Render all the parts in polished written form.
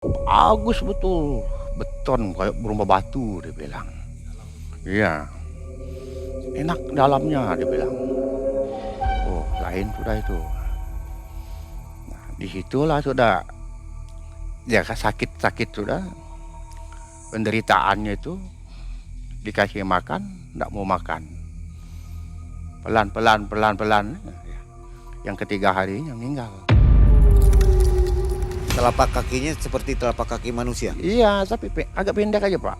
Bagus betul, beton kayak rumah batu dia bilang. Iya, enak dalamnya dia bilang. Oh, lain sudah itu. Disitulah sudah ya sakit-sakit sudah, penderitaannya itu dikasih makan, nggak mau makan. Pelan-pelan, pelan-pelan, yang ketiga harinya meninggal. Telapak kakinya seperti telapak kaki manusia. Iya, tapi agak pendek aja Pak.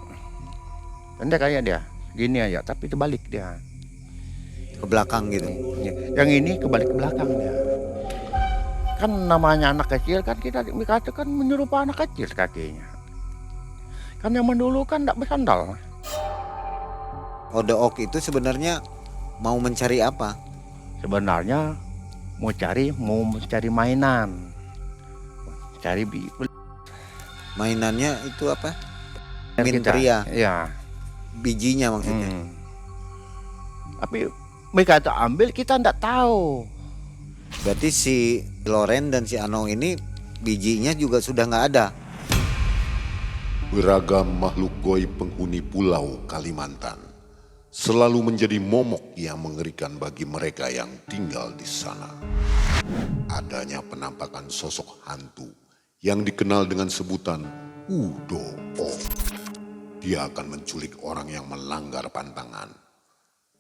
Pendek aja dia, gini aja, tapi terbalik dia. Ke belakang gitu. Yang ini kebalik ke belakang dia. Kan namanya anak kecil kan kita dikatakan menyerupai anak kecil kakinya. Kan zaman dulu kan tidak bersandal. Odeok itu sebenarnya mau mencari apa? Sebenarnya mau mencari mainan. Cari Mainannya itu apa? kita. Minteria, Iya. bijinya maksudnya. Tapi mereka itu ambil kita tidak tahu. Berarti si Loren dan si Anong ini bijinya juga sudah nggak ada. Beragam makhluk goib penghuni pulau Kalimantan selalu menjadi momok yang mengerikan bagi mereka yang tinggal di sana. Adanya penampakan sosok hantu yang dikenal dengan sebutan Udo O. Dia akan menculik orang yang melanggar pantangan.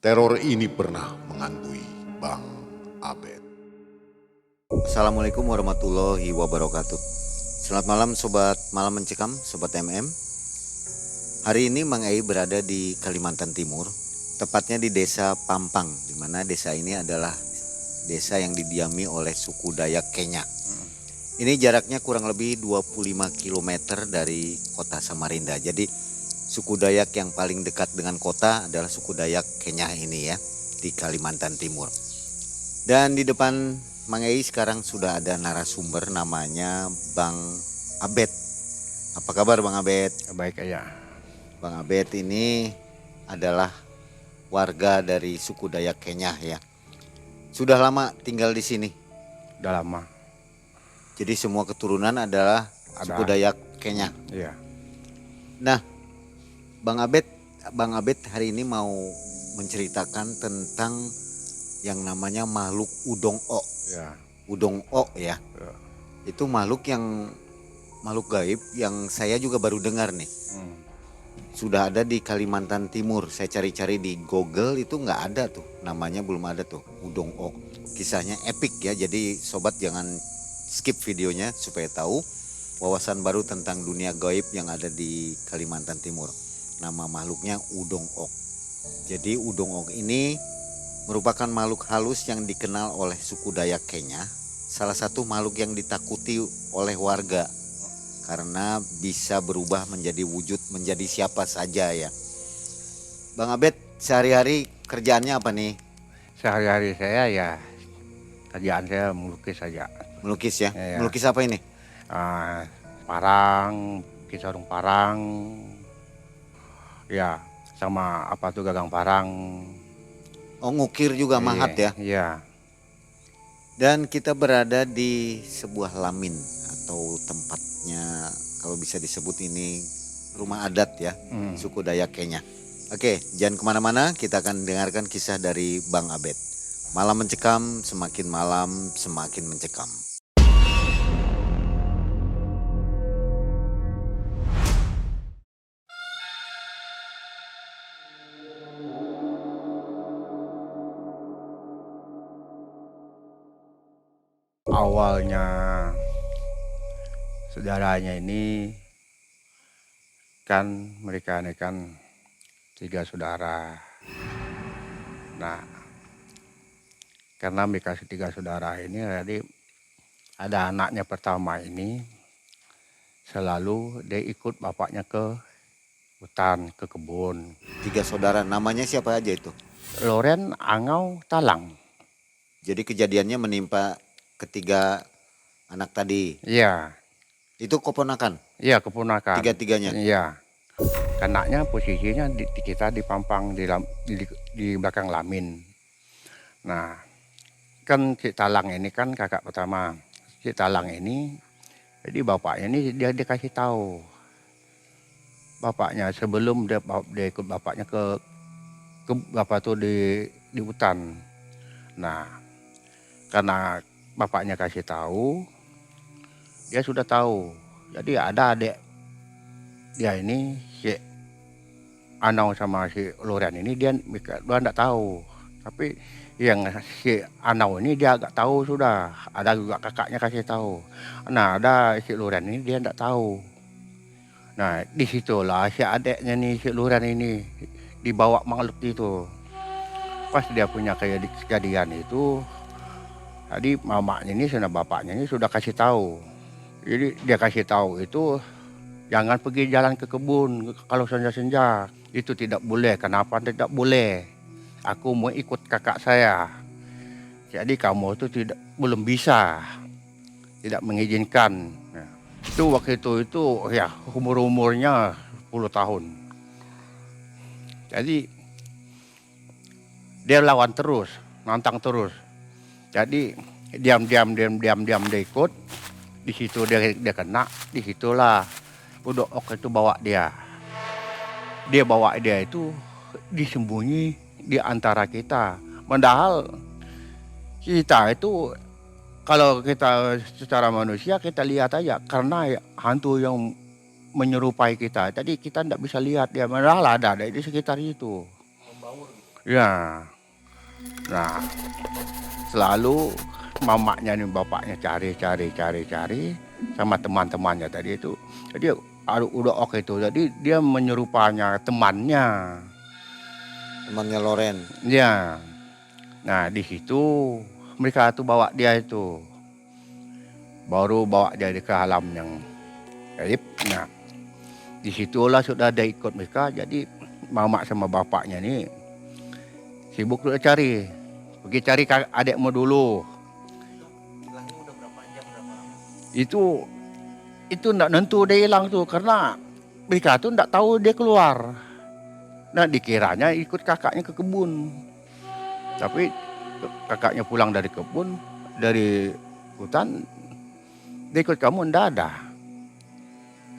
Teror ini pernah menghantui Bang Abed. Assalamualaikum warahmatullahi wabarakatuh. Selamat malam sobat malam mencekam, sobat MM. Hari ini Mang Ei berada di Kalimantan Timur, tepatnya di desa Pampang, di mana desa ini adalah desa yang didiami oleh suku Dayak Kenya. Ini jaraknya kurang lebih 25 km dari kota Samarinda. Jadi suku Dayak yang paling dekat dengan kota adalah suku Dayak Kenya ini ya, di Kalimantan Timur. Dan di depan Mang Ei sekarang sudah ada narasumber namanya Bang Abed. Apa kabar Bang Abed? Baik aja. Bang Abed ini adalah warga dari suku Dayak Kenya ya. Sudah lama tinggal di sini. Udah lama. Jadi semua keturunan adalah suku Dayak Kenya. Iya. Nah, Bang Abed hari ini mau menceritakan tentang yang namanya makhluk Udong O. Ya. Udong O ya. Ya. Itu makhluk gaib yang saya juga baru dengar nih. Sudah ada di Kalimantan Timur. Saya cari-cari di Google itu nggak ada tuh. Namanya belum ada tuh, Udong O. Kisahnya epic ya. Jadi sobat jangan skip videonya supaya tahu wawasan baru tentang dunia gaib yang ada di Kalimantan Timur. Nama makhluknya Udong Ok. Jadi Udong Ok ini merupakan makhluk halus yang dikenal oleh suku Dayak Kenya. Salah satu makhluk yang ditakuti oleh warga karena bisa berubah menjadi wujud menjadi siapa saja ya. Bang Abed sehari-hari kerjaannya apa nih? Sehari-hari saya ya kerjaan saya melukis saja. Melukis ya? Iya. Melukis apa ini? Parang, sarung parang, ya sama apa tuh gagang parang. Oh ngukir juga mahat ya? Iya. Dan kita berada di sebuah lamin atau tempatnya kalau bisa disebut ini rumah adat ya, suku Dayak Kenya. Oke, jangan kemana-mana, kita akan dengarkan kisah dari Bang Abed. Malam mencekam, semakin malam semakin mencekam. Awalnya saudaranya ini kan mereka ini kan 3 saudara. Nah, karena mereka 3 saudara ini jadi ada anaknya pertama ini selalu dia ikut bapaknya ke hutan, ke kebun. 3 saudara, namanya siapa aja itu? Loren, Angau, Talang. Jadi kejadiannya menimpa ketiga anak tadi. Iya. Itu keponakan? Iya, keponakan. Tiga-tiganya? Iya. Anaknya posisinya kita di Pampang di belakang Lamin. Nah, kan si Talang ini kan kakak pertama. Si Talang ini Jadi bapaknya ini dia dikasih tahu. Bapaknya sebelum dia ikut bapaknya ke apa tuh di hutan. Nah, karena bapaknya kasih tahu, dia sudah tahu. Jadi ada adik dia ini si Anau sama si Loren ini dia enggak tahu. Tapi yang si Anau ini dia agak tahu sudah. Ada juga kakaknya kasih tahu. Nah, ada si Loren ini dia enggak tahu. Nah, disitulah si adeknya nih si Loren ini dibawa makhluk itu. Pas dia punya kayak kejadian itu, tadi mamanya ini sama bapaknya ini sudah kasih tahu. Jadi dia kasih tahu itu jangan pergi jalan ke kebun kalau senja-senja. Itu tidak boleh. Kenapa tidak boleh? Aku mau ikut kakak saya. Jadi kamu itu belum bisa, tidak mengizinkan. Nah, itu waktu itu ya umurnya 10 tahun. Jadi dia lawan terus, nantang terus. Jadi diam dia ikut. Di situ dia kena, di situlah Udok itu bawa dia. Dia bawa dia itu disembunyi di antara kita. Padahal kita itu kalau kita secara manusia kita lihat aja karena hantu yang menyerupai kita. Jadi kita tidak bisa lihat dia, padahal ada di sekitar itu. Ya. Nah, selalu mamanya nih bapaknya cari sama teman-temannya tadi itu. Jadi udah oke itu. Jadi dia menyerupanya temannya. Temannya Loren. Ya. Nah, di situ mereka tuh bawa dia itu. Baru bawa dia ke alam yang gaib. Nah, disitulah sudah ada ikut mereka. Jadi mama sama bapaknya nih sibuk udah cari. Pergi cari adikmu dulu. Hilangnya udah berapa jam, berapa lama? Itu enggak nentu dia hilang tuh karena mereka tuh enggak tahu dia keluar. Nah, dikiranya ikut kakaknya ke kebun. Tapi kakaknya pulang dari kebun, dari hutan, dia ikut kamu enggak ada.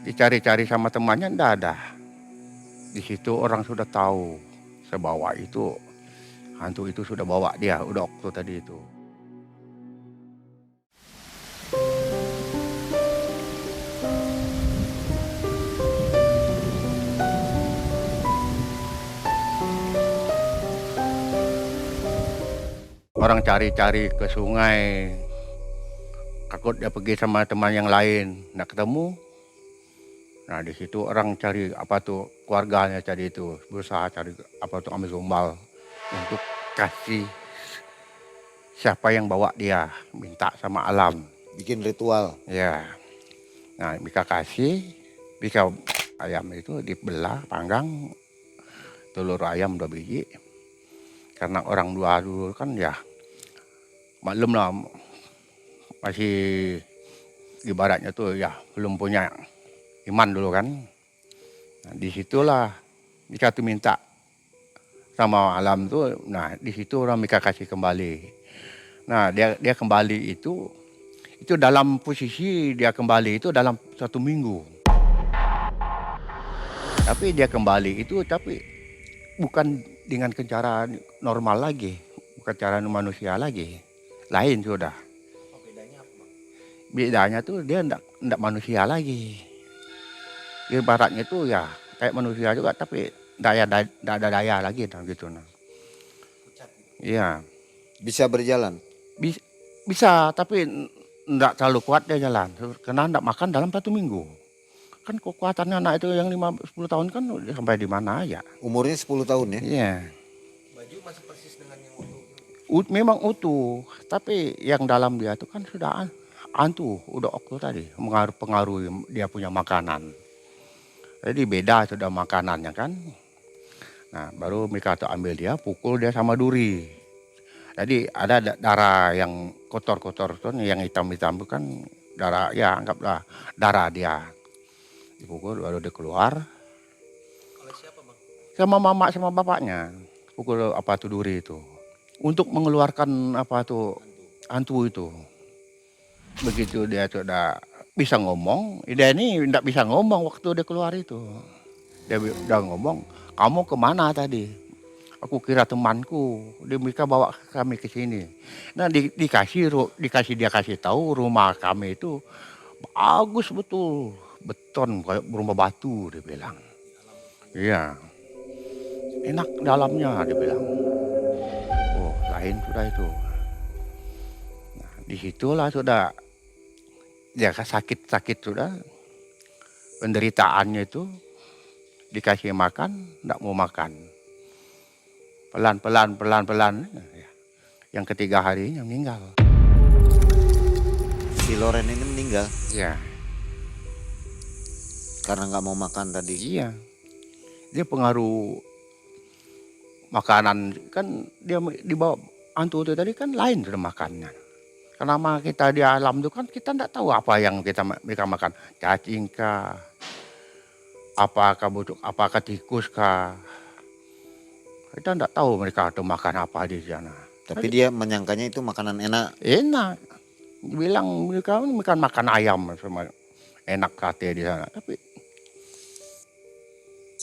Dicari-cari sama temannya enggak ada. Di situ orang sudah tahu sebawa itu hantu itu sudah bawa dia, udah waktu tadi itu. Orang cari-cari ke sungai, takut dia pergi sama teman yang lain, nggak ketemu. Nah, di situ orang cari apa tuh keluarganya cari itu, berusaha cari apa tuh ambil gombal untuk kasih siapa yang bawa dia, minta sama alam. Bikin ritual. Ya, nah mereka kasih, mereka ayam itu dibelah, panggang, telur ayam 2 biji. Karena orang dua dulu kan ya maklum lah masih ibaratnya tuh ya belum punya iman dulu kan. Nah, disitulah mereka tuh minta sama alam tuh, nah di situ orang mereka kasih kembali. Nah dia kembali itu dalam posisi dia kembali itu dalam 1 minggu. Tapi dia kembali itu tapi bukan dengan cara normal lagi, bukan cara manusia lagi. Lain sudah. Oh, bedanya apa, Bang? Bedanya tuh dia enggak manusia lagi. Ibaratnya tuh ya kayak manusia juga tapi enggak ada daya lagi gitu nah. Pucat gitu. Iya. Bisa berjalan. Bisa tapi enggak terlalu kuat dia jalan. Karena enggak makan dalam 1 minggu. Kan kekuatannya anak itu yang 10 tahun kan udah sampai di mana aja. Umurnya 10 tahun ya? Iya. Baju masih persis dengan yang waktu itu. Memang utuh, tapi yang dalam dia itu kan sudah hantu, udah waktu tadi pengaruh dia punya makanan. Jadi beda sudah makanannya kan. Nah, baru mereka tuh ambil dia, pukul dia sama duri. Jadi ada darah yang kotor-kotor tuh, yang hitam-hitam itu kan darah ya anggaplah darah dia. Dipukul baru dia keluar. Oleh siapa, Bang? Sama mama sama bapaknya, pukul apa tuh duri itu. Untuk mengeluarkan apa tuh hantu itu. Begitu dia sudah bisa ngomong, dia ini nggak bisa ngomong waktu dia keluar itu. Dia ngomong, "Kamu kemana tadi?" Aku kira temanku, mereka bawa kami ke sini. Nah dikasih dia kasih tahu rumah kami itu bagus betul, beton kayak rumah batu dia bilang. Iya, enak dalamnya dia bilang. Oh lain sudah itu. Nah disitulah sudah ya sakit-sakit sudah, penderitaannya itu dikasih makan, nggak mau makan. Pelan-pelan, ya. Yang ketiga harinya meninggal. Si Loren ini meninggal Iya, karena nggak mau makan tadi. iya. Dia pengaruh makanan kan dia dibawa hantu itu tadi kan lain sudah makannya. Karena kita di alam itu kan kita tidak tahu apa yang mereka makan. Cacing kah, apakah butuh, apakah tikus kah. Kita tidak tahu mereka tuh makan apa di sana. Tapi dia menyangkanya itu makanan enak. Enak. Bilang mereka makan ayam sama enak sate di sana. Tapi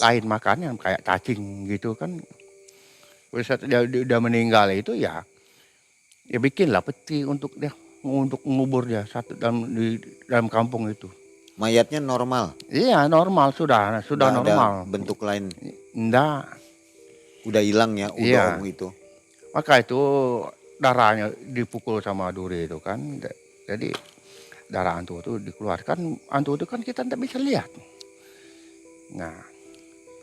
lain makannya kayak cacing gitu kan. Saat dia udah meninggal itu ya bikinlah peti untuk mengubur dia di dalam kampung itu. Mayatnya normal. Iya normal sudah Nggak normal. ada bentuk lain. Enggak. Udah hilang ya Iya. udang itu. Maka itu darahnya dipukul sama duri itu kan. Jadi darah hantu itu dikeluarkan. Hantu itu kan kita tidak bisa lihat. Nah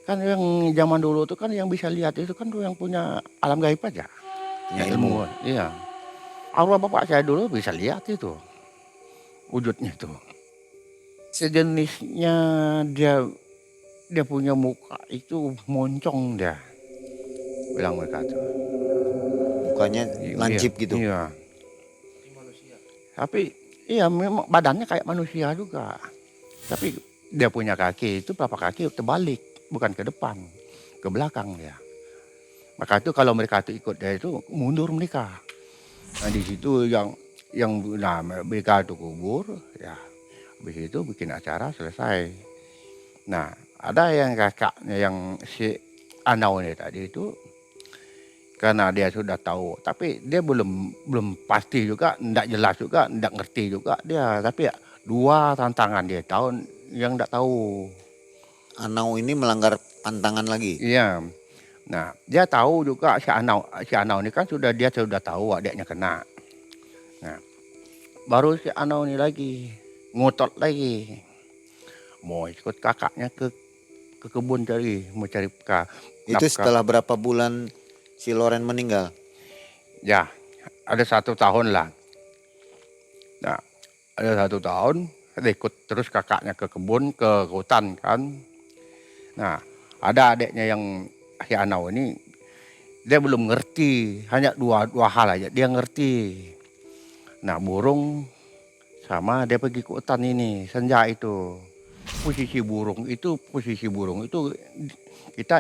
kan yang zaman dulu itu kan yang bisa lihat itu kan yang punya alam gaib aja. Punya Ya, ilmu. Iya. Arwah bapak saya dulu bisa lihat itu. Wujudnya itu. Sejenisnya dia punya muka itu moncong dia. Bilang mereka tuh. Mukanya lancip gitu. Iya. Seperti manusia. Tapi iya memang badannya kayak manusia juga. Tapi dia punya kaki itu telapak kaki terbalik, bukan ke depan, ke belakang ya. Maka itu kalau mereka itu ikut dia itu mundur mereka. Nah di situ yang mereka itu kubur ya. Habis itu bikin acara selesai. Nah ada yang kakaknya yang si Anau ini tadi itu karena dia sudah tahu, tapi dia belum pasti juga, enggak jelas juga, enggak ngerti juga dia. Tapi ya, dua tantangan dia tahu yang enggak tahu. Anau ini melanggar pantangan lagi. Iya. Nah, dia tahu juga si Anau ini kan dia sudah tahu adiknya kena. Nah, baru si Anau ini lagi ngotot lagi. Mau ikut kakaknya ke kebun mau cari Itu nafkah. setelah berapa bulan si Loren meninggal? Ya, ada 1 tahun lah. Nah, ada 1 tahun, dia ikut terus kakaknya ke kebun, ke hutan kan. Nah, ada adiknya yang si Anau ini, dia belum ngerti, hanya dua hal aja dia ngerti. Nah, burung sama dia pergi ke hutan ini, senja itu. Posisi burung itu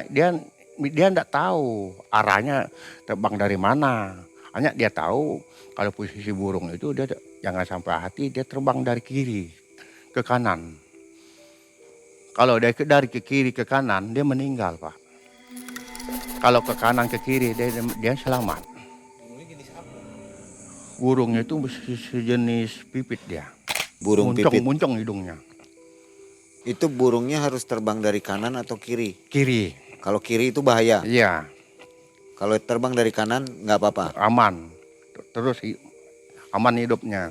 dia enggak tahu arahnya terbang dari mana. Hanya dia tahu kalau posisi burung itu dia jangan sampai hati dia terbang dari kiri ke kanan. Kalau dia dari ke kiri ke kanan dia meninggal, Pak. Kalau ke kanan ke kiri dia selamat. Burungnya jenis apa? Burungnya itu sejenis pipit dia. Burung pipit. Muncung hidungnya. Itu burungnya harus terbang dari kanan atau kiri? Kiri. Kalau kiri itu bahaya. Iya, Kalau terbang dari kanan nggak apa-apa. aman. Terus aman hidupnya.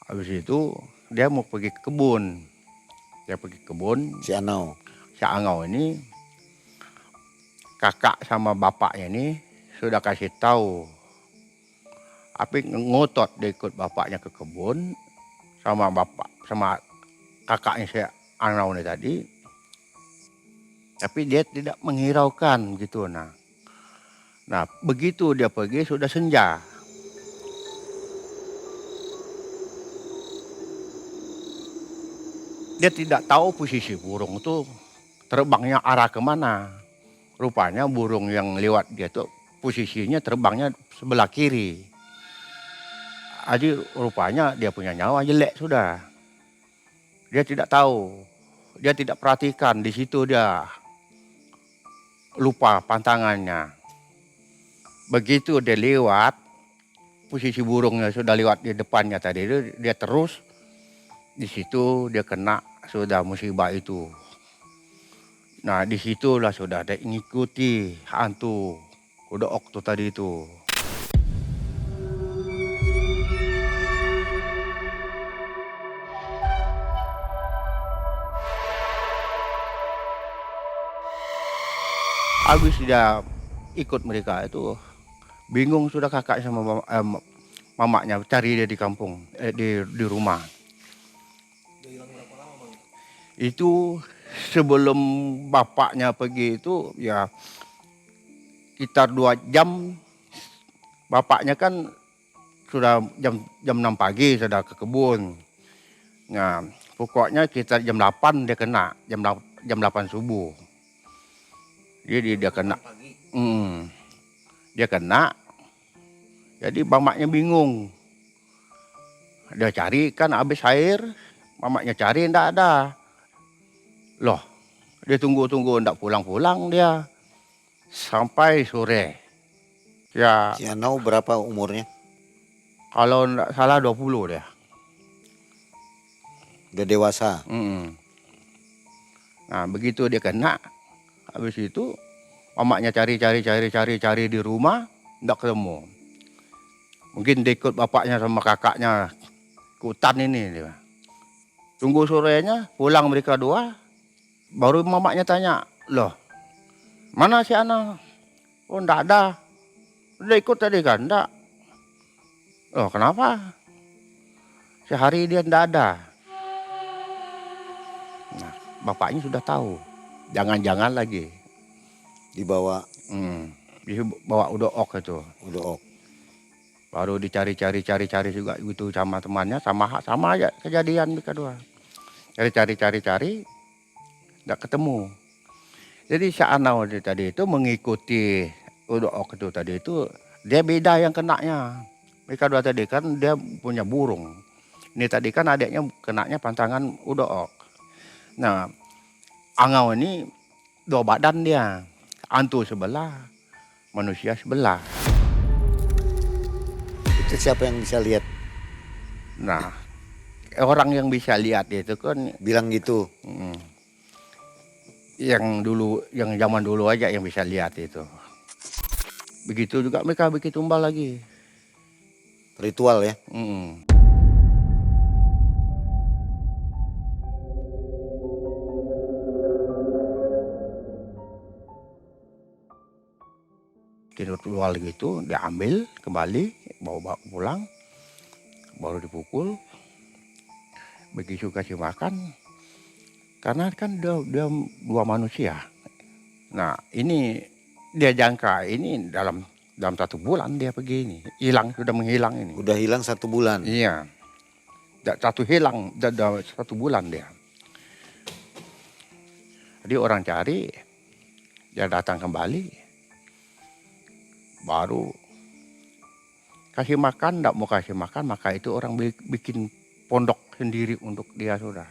Habis itu dia mau pergi ke kebun. Dia pergi ke kebun. Si Anau. Si Angau ini kakak sama bapaknya ini sudah kasih tahu. Tapi ngotot dia ikut bapaknya ke kebun sama kakaknya si Angau ini tadi. Tapi dia tidak menghiraukan gitu. Nah, begitu dia pergi sudah senja. Dia tidak tahu posisi burung itu terbangnya arah kemana. Rupanya burung yang lewat dia tuh posisinya terbangnya sebelah kiri. Jadi rupanya dia punya nyawa jelek sudah. Dia tidak tahu, dia tidak perhatikan, di situ dia lupa pantangannya. Begitu dia lewat, posisi burungnya sudah lewat di depannya tadi itu, dia terus di situ dia kena sudah musibah itu. Nah disitulah sudah ada ngikuti hantu Udook tuh tadi itu. Habis dia ikut mereka itu, bingung sudah kakak sama mamaknya cari dia di kampung, di rumah. Udah hilang berapa lama bang? Itu sebelum bapaknya pergi itu ya sekitar 2 jam. Bapaknya kan sudah jam 6 pagi sudah ke kebun. Nah, pokoknya sekitar jam 8 dia kena, jam 8 subuh. Jadi dia kena. Pagi. Dia kena. Jadi mamaknya bingung. Dia cari kan habis air, mamaknya cari enggak ada. Loh, dia tunggu-tunggu enggak pulang-pulang dia. Sampai sore. Ya, Si Anau berapa umurnya? kalau enggak salah 20 dia. Udah dewasa. Nah, begitu dia kena, habis itu mamaknya cari di rumah, enggak ketemu. Mungkin dia ikut bapaknya sama kakaknya ke hutan ini dia. Tunggu sorenya, pulang mereka dua, baru mamaknya tanya, loh, mana si Ana? Oh, enggak ada. Udah ikut tadi kan? Enggak. Oh, kenapa? Sehari dia enggak ada. Nah, bapaknya sudah tahu. Jangan-jangan lagi. Dibawa Bawa Udook itu. Udook. Baru dicari juga gitu sama temannya, sama aja kejadian mereka dua. Cari, enggak ketemu. Jadi si Anau tadi itu mengikuti Udook itu tadi itu, dia beda yang kenanya. Mereka dua tadi kan dia punya burung. Ini tadi kan adiknya kenanya pantangan Udook. Nah, Angau ini 2 badan dia. Hantu sebelah, manusia sebelah. Itu siapa yang bisa lihat? Nah, orang yang bisa lihat itu kan Bilang gitu. yang zaman dulu aja yang bisa lihat itu. Begitu juga mereka bikin tumbal lagi. Ritual ya. Ritual gitu, diambil kembali, bawa pulang, baru dipukul, begitu kasih makan. Karena kan dia 2 manusia. Nah ini dia jangka ini dalam 1 bulan dia pergi ini, sudah menghilang ini. Udah hilang 1 bulan. Iya, hilang, udah 1 bulan dia. Jadi orang cari, dia datang kembali. Baru kasih makan, enggak mau kasih makan, maka itu orang bikin pondok sendiri untuk dia sudah.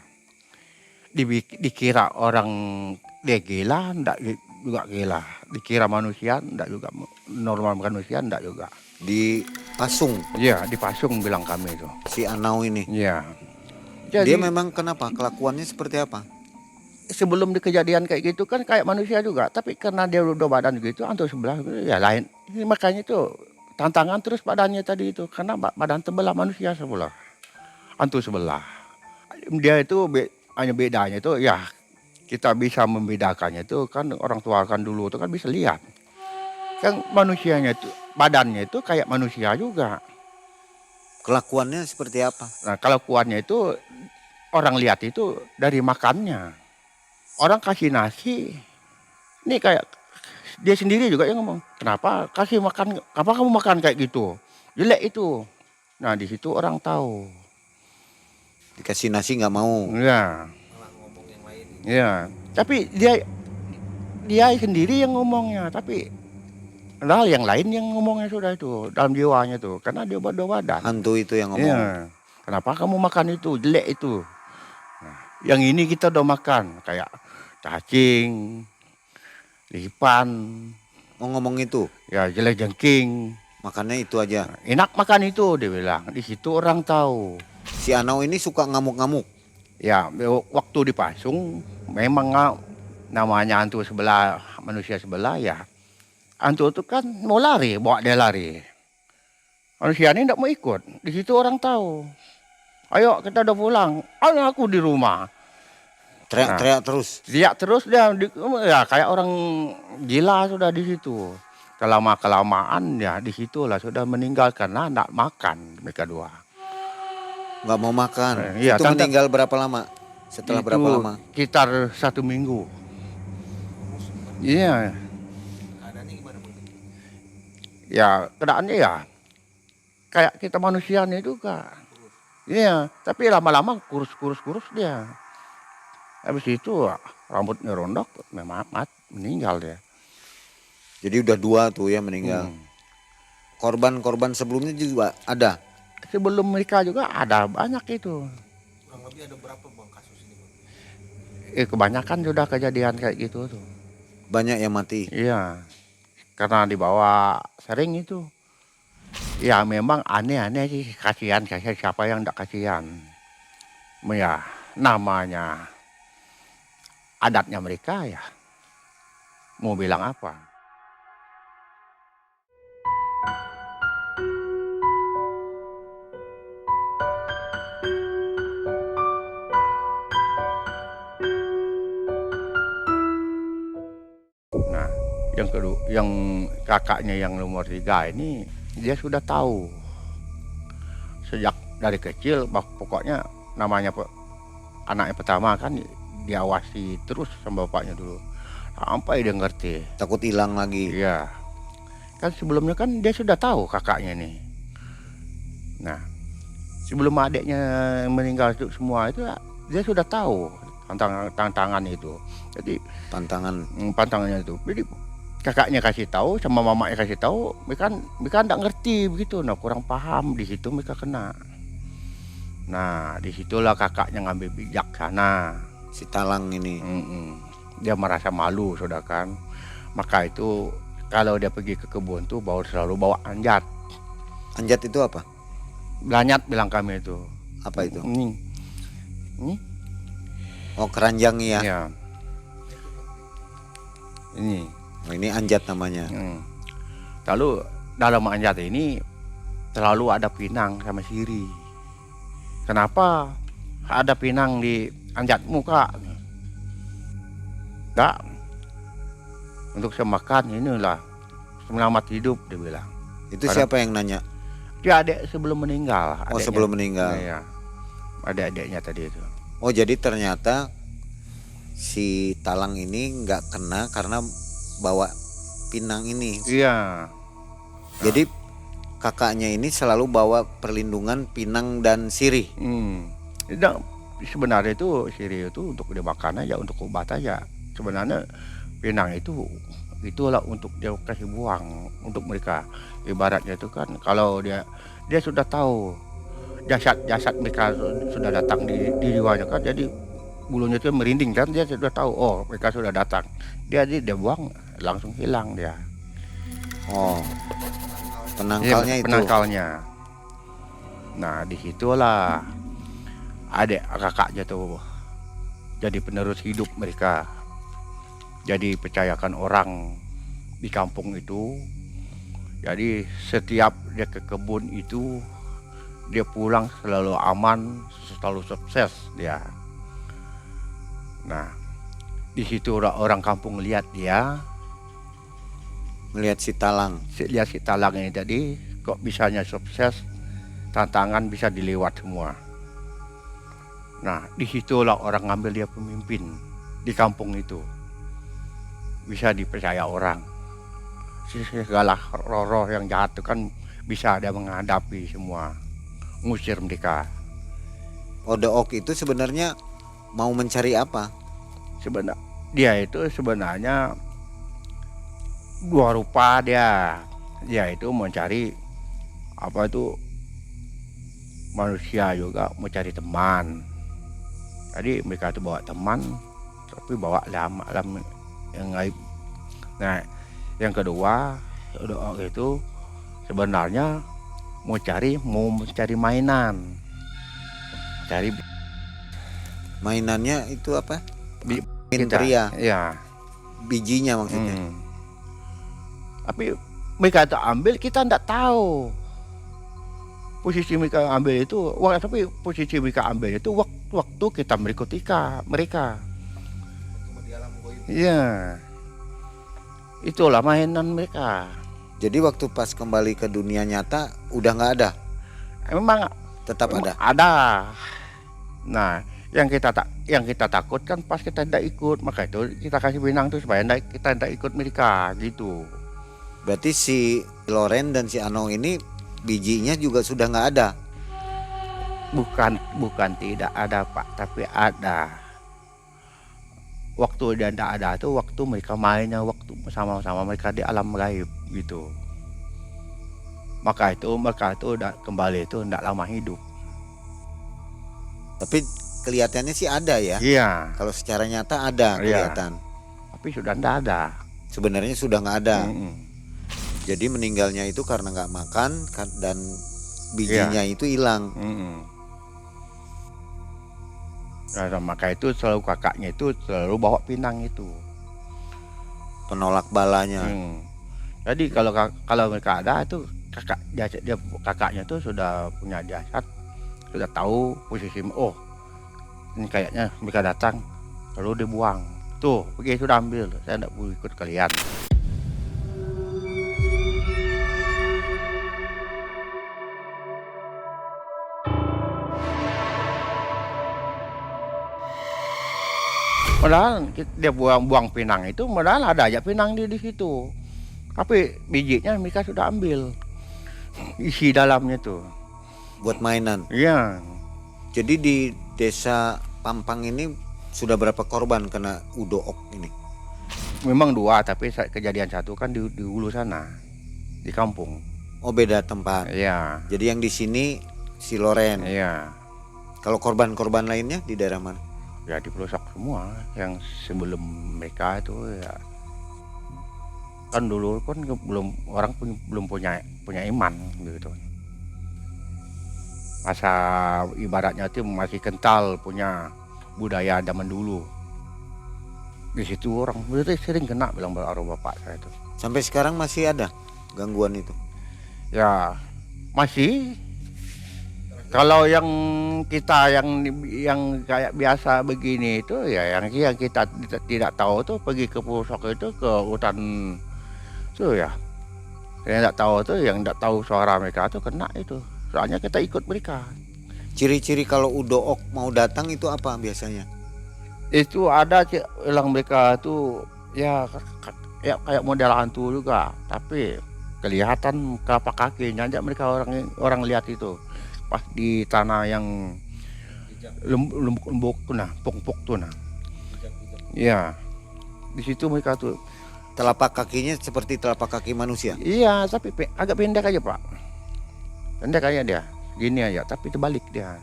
Dikira orang dia gila, enggak juga gila. Dikira manusia, enggak juga normal manusia, enggak juga. Dipasung. Iya, dipasung bilang kami itu. Si Anau ini. Iya. Dia memang kenapa? Kelakuannya seperti apa? Sebelum di kejadian kayak gitu kan kayak manusia juga, tapi karena dia udah badan gitu, hantu sebelah ya lain. Ini makanya itu tantangan terus badannya tadi itu, karena badan sebelah manusia sebelah, hantu sebelah. Dia itu hanya bedanya itu ya kita bisa membedakannya itu kan orang tua kan dulu itu kan bisa lihat. Kan manusianya itu badannya itu kayak manusia juga. Kelakuannya seperti apa? Nah kalau kuatnya itu orang lihat itu dari makannya. Orang kasih nasi, ini kayak dia sendiri juga yang ngomong, kenapa kasih makan, kenapa kamu makan kayak gitu, jelek itu. Nah di situ orang tahu. Dikasih nasi nggak mau. Ya, Malah ngomong yang lain. ya. Tapi dia sendiri yang ngomongnya, tapi padahal yang lain yang ngomongnya sudah itu dalam jiwanya tuh, karena dia badan. Hantu itu yang ngomong. Iya. Kenapa kamu makan itu, jelek itu. Nah, Yang ini kita udah makan kayak cacing, lipan, Oh ngomong itu, ya jelajengking. makannya itu aja. Enak makan itu dia bilang. Di situ orang tahu. Si Anau ini suka ngamuk-ngamuk. Ya waktu dipasung memang namanya hantu sebelah manusia sebelah ya. Hantu itu kan mau lari, bawa dia lari. Manusia ini tidak mau ikut. Di situ orang tahu. Ayo kita udah pulang. Aku di rumah. Teriak-teriak terus. Teriak terus dia ya kayak orang gila sudah di situ. Kelamaan ya di situlah sudah meninggal karena tidak makan mereka dua. Nggak mau makan. Iya, Itu meninggal berapa lama? Setelah berapa lama? Sekitar 1 minggu. Iya. Keadaannya gimana Bang? Ya keadaannya ya kayak kita manusianya itu kak. Iya, tapi lama-lama kurus dia. Habis itu rambutnya rondok, memang meninggal dia. Jadi udah 2 tuh ya meninggal. Korban-korban sebelumnya juga ada. Sebelum mereka juga ada banyak itu. Kurang lebih ada berapa Bang kasus ini Bang? Kebanyakan sudah kejadian kayak gitu tuh. Banyak yang mati. Iya, karena dibawa sering itu. Ya memang aneh-aneh sih, kasihan siapa yang tidak kasihan. Ya namanya adatnya mereka ya. Mau bilang apa? Nah, yang kedua, yang kakaknya yang nomor 3 ini dia sudah tahu sejak dari kecil, pokoknya namanya anaknya pertama kan diawasi terus sama bapaknya dulu sampai dia ngerti. Takut hilang lagi. Iya, kan sebelumnya kan dia sudah tahu kakaknya nih. Nah, sebelum adiknya meninggal itu semua itu dia sudah tahu tantangan itu. Jadi pantangannya itu. Jadi kakaknya kasih tahu sama mamanya kasih tahu, mereka enggak ngerti begitu. Nah, kurang paham di situ mereka kena. Nah, disitulah kakaknya ngambil bijaksana. Si Talang ini. Dia merasa malu sudah kan. Maka itu kalau dia pergi ke kebun tuh selalu bawa anjat. Anjat itu apa? Belanyat bilang kami itu. Apa itu? Ini. Oh keranjang ya. Ya. Ini. Oh, ini anjat namanya. Lalu dalam anjat ini selalu ada pinang sama siri. Kenapa ada pinang di anjatmu kak? Enggak. Untuk semakan inilah selamat hidup dia bilang. Itu siapa yang nanya? Dia adik sebelum meninggal. Oh sebelum meninggal. Iya. Adik-adiknya tadi itu. Oh jadi ternyata si Talang ini nggak kena karena bawa pinang ini. Iya. Jadi kakaknya ini selalu bawa perlindungan pinang dan sirih. Sebenarnya itu sirih itu untuk dimakan aja, untuk obat aja. Sebenarnya pinang itu itulah untuk dia kasih buang untuk mereka. Ibaratnya itu kan kalau dia sudah tahu jasad mereka sudah datang di jiwanya kan, jadi bulunya itu merinding kan, dia sudah tahu oh mereka sudah datang, dia buang langsung hilang dia. Oh penangkalnya Iya, itu. penangkalnya. Nah disitulah adik kakaknya tuh jadi penerus hidup mereka, jadi percayakan orang di kampung itu. Jadi setiap dia ke kebun itu dia pulang selalu aman, selalu sukses dia. Nah, di situ orang kampung lihat dia, Melihat si Talang. lihat si Talang ini tadi kok bisanya sukses, tantangan bisa dilewat semua. Nah, disitulah orang ngambil dia pemimpin di kampung itu, bisa dipercaya orang. Segala roh-roh yang jahat itu kan bisa dia menghadapi semua, ngusir mereka. Odeok itu sebenarnya mau mencari apa? Dia itu sebenarnya 2 rupa dia itu mencari apa itu, manusia juga mencari teman. Jadi mereka itu bawa teman, tapi bawa alam yang gaib. Nah, yang kedua, Udo Ok itu sebenarnya mau mencari mainan, cari Mainannya itu apa? bi- Angin kita, pria, ya. bijinya maksudnya. Tapi mereka itu ambil, kita tidak tahu posisi mereka ambil itu. Tapi posisi mereka ambil itu waktu kita mengikuti mereka. Cuma di alam goib. Iya, itulah mainan mereka. Jadi waktu pas kembali ke dunia nyata udah nggak ada, Memang tetap ada. ada. Nah, yang kita takutkan pas kita tidak ikut, maka itu kita kasih benang tuh supaya kita tidak ikut mereka gitu. Berarti si Loren dan si Anong ini bijinya juga sudah nggak ada. Bukan tidak ada Pak, tapi ada. Waktu dia tidak ada tuh waktu mereka mainnya, waktu sama-sama mereka di alam gaib gitu. Maka itu udah kembali itu tidak lama hidup. Tapi kelihatannya sih ada ya. Iya, Kalau secara nyata ada Iya. kelihatan. tapi sudah tidak ada. Sebenarnya sudah nggak ada. Mm-mm. Jadi meninggalnya itu karena nggak makan dan bijinya itu hilang. Mm-mm. Nah, maka itu selalu kakaknya itu selalu bawa pinang itu. Penolak balanya. Jadi kalau mereka ada itu kakaknya tuh sudah punya jasad, sudah tahu posisi. Oh, ini kayaknya mereka datang, lalu dibuang. Tuh, pergi sudah ambil. Saya tidak boleh ikut kalian. Padahal dia buang pinang itu, padahal ada aja pinang di situ. Tapi bijinya mereka sudah ambil, isi dalamnya tuh. Buat mainan. Iya, Jadi di desa Pampang ini sudah berapa korban kena Udo Ok ini? memang 2, tapi kejadian satu kan di hulu sana, di kampung. Oh beda tempat. Iya, Jadi yang di sini si Loren. iya. Kalau korban-korban lainnya di daerah mana? Ya di pelosok semua yang sebelum mereka itu ya. Kan dulu kan orang belum punya iman gitu. Masa ibaratnya itu masih kental punya budaya zaman dulu. Di situ orang itu sering kena bilang arwah bapak saya itu. Sampai sekarang masih ada gangguan itu. Ya masih. Kalau yang kita yang kayak biasa begini itu ya yang kita tidak tahu tuh pergi ke pelosok itu ke hutan tuh ya. Yang tidak tahu tuh yang tidak tahu suara mereka tuh kena itu. Soalnya kita ikut mereka. Ciri-ciri kalau Udo Ok mau datang itu apa biasanya? Itu ada bilang mereka tuh ya kayak model hantu juga, tapi kelihatan telapak kakinya aja mereka orang lihat itu. Pas di tanah yang lembuk tuh nah, pok tuh nah. Iya. Di situ mereka tuh. Telapak kakinya seperti telapak kaki manusia. Iya, tapi agak pendek aja, Pak. Pendek aja dia. Gini aja, tapi terbalik dia.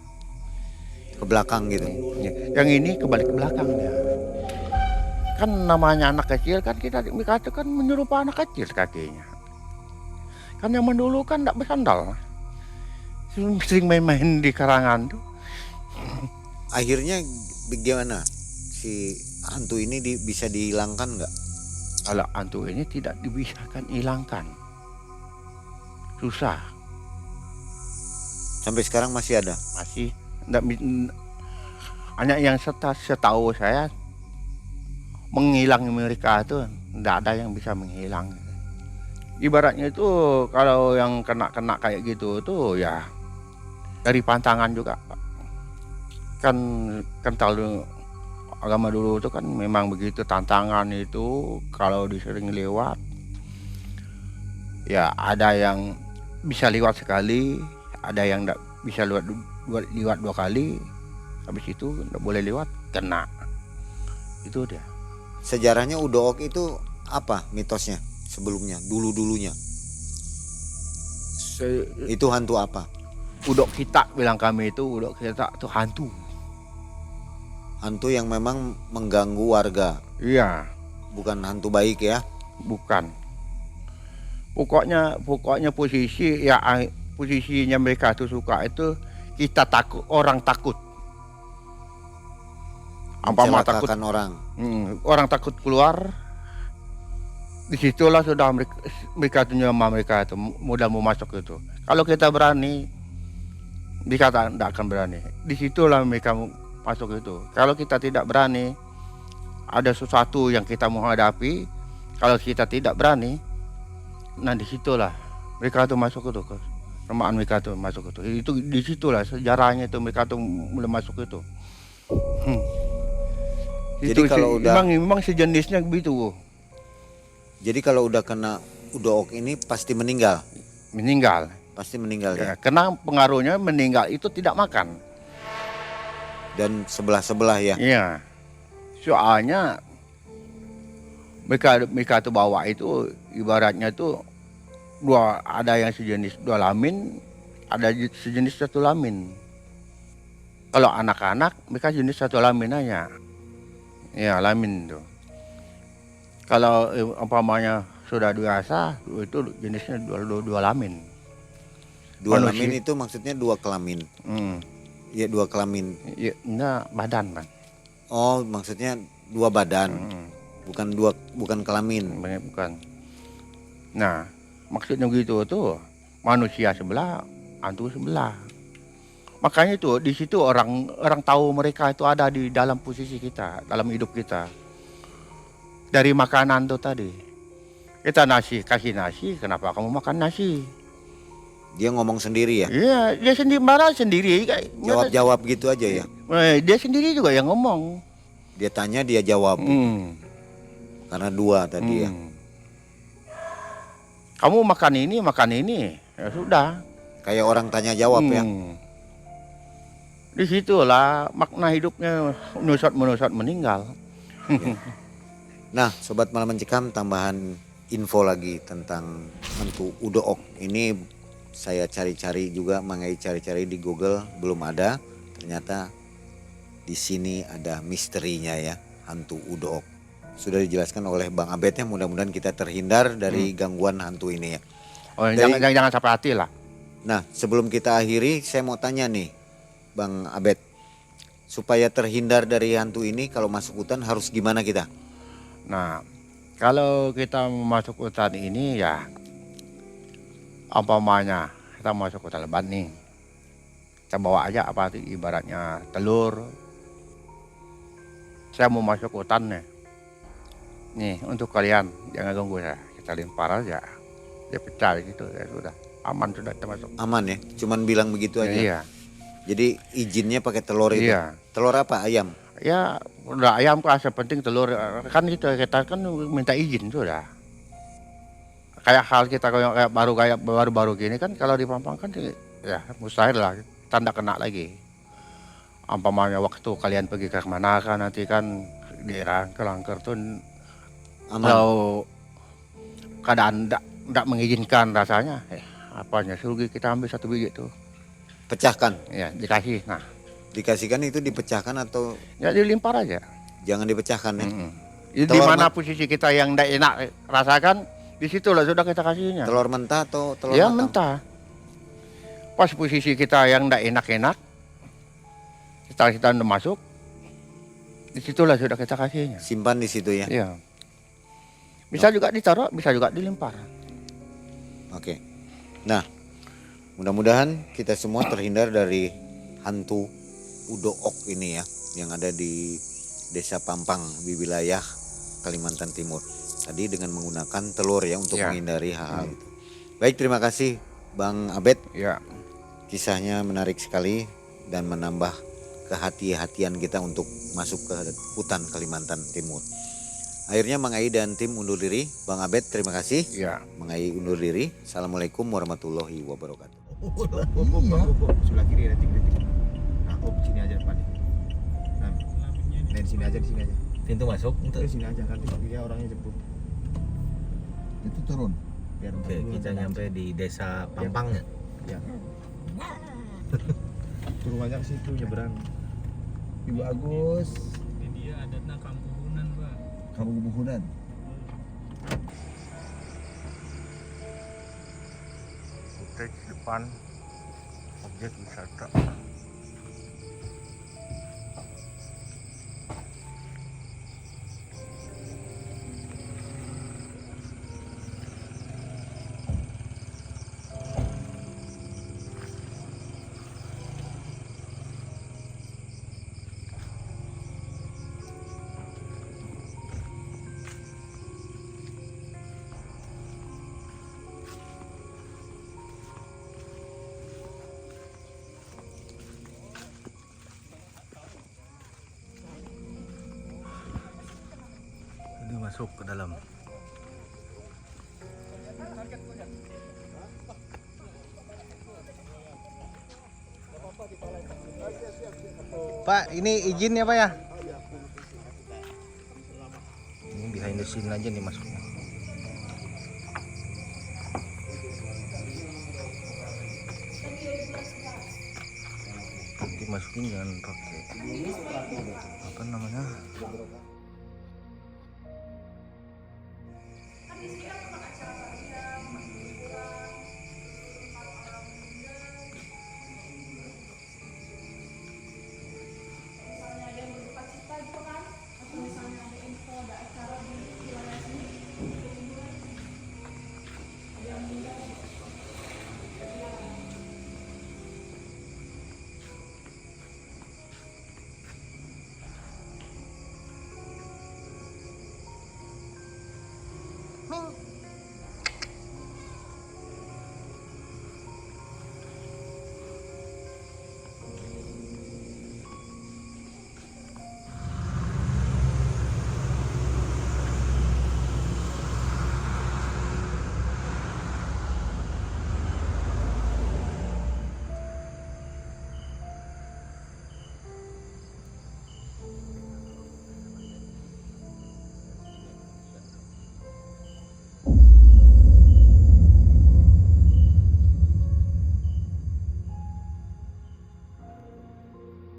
Ke belakang gitu. Yang ini kebalik ke belakang dia. Kan namanya anak kecil kan mereka itu kan menyerupai anak kecil kakinya. Kan zaman dulu kan enggak bersandal. Sering main-main di karangan tuh. Akhirnya bagaimana si hantu ini bisa dihilangkan nggak? Kalau hantu ini tidak dibisakan hilangkan. Susah. Sampai sekarang masih ada. Masih hanya yang setahu saya menghilang mereka itu tidak ada yang bisa menghilang. Ibaratnya itu kalau yang kena kayak gitu tuh ya dari pantangan juga, Pak. Kan kental agama dulu itu kan memang begitu, tantangan itu kalau disering lewat ya ada yang bisa lewat sekali, ada yang tidak bisa lewat 2 kali, habis itu tidak boleh lewat kena. Itu dia. Sejarahnya Udo Ok itu apa mitosnya sebelumnya, dulunya? Itu hantu apa? Udok kita bilang kami itu, udok kita itu hantu. Hantu yang memang mengganggu warga, Iya, bukan hantu baik ya. bukan. Pokoknya posisinya mereka tuh suka itu kita takut, orang takut. Umpama takut, Mencelakakan orang. orang takut keluar. Disitulah sudah mereka tuh nyaman, mereka itu mudah mau masuk itu. Kalau kita berani, mereka tidak akan berani. Disitulah mereka masuk itu. Kalau kita tidak berani, ada sesuatu yang kita menghadapi. Kalau kita tidak berani, nah disitulah mereka tuh masuk itu, kelemahan mereka tuh masuk itu. Itu disitulah sejarahnya itu mereka tuh mulai masuk itu. Jadi kalau udah memang sejenisnya begitu. Jadi kalau udah kena udook ini pasti meninggal. Meninggal. Pasti meninggal ya. Ya, karena pengaruhnya meninggal itu tidak makan. Dan sebelah-sebelah ya. Iya. Soalnya mereka tuh bawa itu ibaratnya tuh ada yang sejenis dua lamin, ada sejenis satu lamin. Kalau anak-anak mereka jenis satu lamin aja. Ya, lamin tuh. Kalau umpamanya sudah dewasa itu jenisnya dua lamin. Dua Manusia. lamin itu maksudnya dua kelamin. Iya, dua kelamin. Ya, enggak badan, Bang. Oh, maksudnya dua badan. Bukan kelamin. Bukan. Nah, maksudnya gitu tuh manusia sebelah, hantu sebelah. Makanya itu di situ orang tahu mereka itu ada di dalam posisi kita, dalam hidup kita. Dari makanan tuh tadi. Kita kasih nasi, kenapa kamu makan nasi? Dia ngomong sendiri ya. Iya, dia sendiri marah sendiri. Jawab-jawab gitu aja ya. Dia sendiri juga yang ngomong. Dia tanya dia jawab. Karena dua tadi ya. Kamu makan ini, ya sudah. Kayak orang tanya jawab ya. Disitulah makna hidupnya menusat meninggal. Nah, Sobat Malam Mencekam, tambahan info lagi tentang hantu udook. Ini saya cari-cari juga, cari-cari di Google, belum ada. Ternyata di sini ada misterinya ya, hantu udook. Sudah dijelaskan oleh Bang Abed ya, mudah-mudahan kita terhindar dari gangguan hantu ini ya. Oh, jangan sampai hati lah. Nah, sebelum kita akhiri, saya mau tanya nih, Bang Abed, supaya terhindar dari hantu ini kalau masuk hutan harus gimana kita? Nah, kalau kita masuk hutan ini ya, umpamanya kita masuk hutan lebat nih, kita bawa aja apa tuh ibaratnya telur. Saya mau masuk hutan nih untuk kalian jangan ganggu saya, kita lempar aja, dia pecah gitu ya sudah, aman sudah termasuk. Aman ya, cuman bilang begitu aja. Iya. Jadi izinnya pakai telur itu. Iya. Telur apa? Ayam. Ya udah ayam kan penting telur kan kita kan minta izin sudah. Kayak hal kita kayak baru gini kan kalau di Pampang kan ya mustahil lah tanda kena lagi. Umpamanya waktu kalian pergi ke mana kan nanti kan daerah Kelangker tuh Aman. kalau keadaan tidak mengizinkan rasanya apanya suruh kita ambil satu biji tuh Pecahkan. ya dikasih nah Dikasihkan itu dipecahkan atau ya dilimpar aja. jangan dipecahkan ya? Di Telur mana posisi kita yang tidak enak rasakan, di situ lah sudah kita kasihnya. Telur mentah atau telur Ya matang? mentah. Pas posisi kita yang tidak enak-enak, kita udah masuk, di situlah sudah kita kasihnya. Simpan di situ ya. Iya. Bisa juga ditaruh, bisa juga dilimpar. Oke. Nah, mudah-mudahan kita semua terhindar dari hantu udook ini ya, yang ada di Desa Pampang di wilayah Kalimantan Timur. Tadi dengan menggunakan telur ya untuk menghindari hal-hal itu. Baik, terima kasih Bang Abed. Ya. Kisahnya menarik sekali dan menambah kehati-hatian kita untuk masuk ke hutan Kalimantan Timur. Akhirnya Mang Ai dan tim undur diri. Bang Abed, terima kasih. Ya. Mang Ai undur diri. Assalamualaikum warahmatullahi wabarakatuh. Sebelah kiri detik-detik. Nah, sini aja depan. Nah, di sini aja, di sini aja. Pintu masuk untuk Di sini aja, nanti dia orangnya jemput. Itu turun. Biar oke, kita nyampe di Desa Pampang ya. Ya. Turun aja ke situ nyebrang. Ibu Agus, Ini dia adatnya kampuhunan, Pak. Kampung Buhunan. Kita di depan objek wisata. Ini masuk ke dalam. Pak, ini izin ya Pak ya? Ini behind the scene aja nih masuknya. Nanti masukin jangan pakai apa namanya?